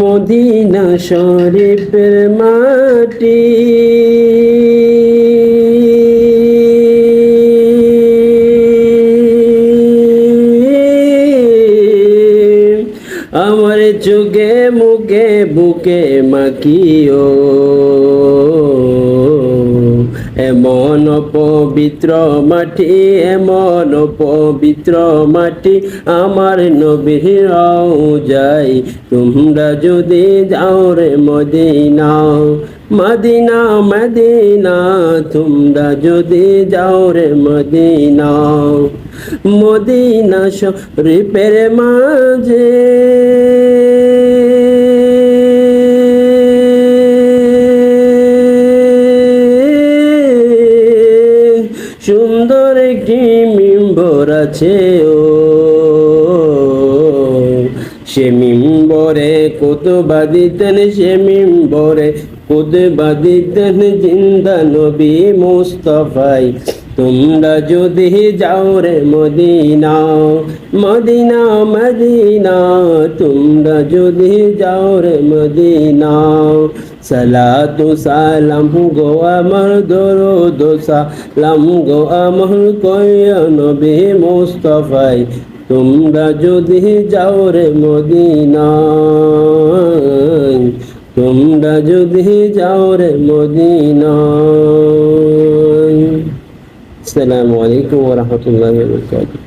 Medina শরীফের মাটি আমার চোখে মুখে বুকে মাখিও, এমন পবিত্র মাটি, এমন পবিত্র মাটি আমার নবীর রওজায়। তোমরা যদি যাও রে মদিনা, মদিনা মদিনা, তোমরা যদি যাও রে মদিনা, মদিনা শরীফের মাঝে সুন্দর একটি মিম্বর আছে, ও সে মিম্বরে খুতবা দিতেন, সে মিম্বরে খুতবা দিতেন জিন্দা নবী মুস্তাফাই। তোমরা যদি যাও রে মদিনা, মদিনা মদিনা, তোমরা যদি যাও রে মদিনা, সালাতু সালাম গো আমার, দরুদ সালাম গো আমার কইয়া নবী মুস্তাফাই। তোমরা যদি যাও রে মদিনা, তোমরা যদি যাও রে মদিনা। আসসালামু আলাইকুম ওয়া রাহমাতুল্লাহি ওয়া বারাকাতুহু।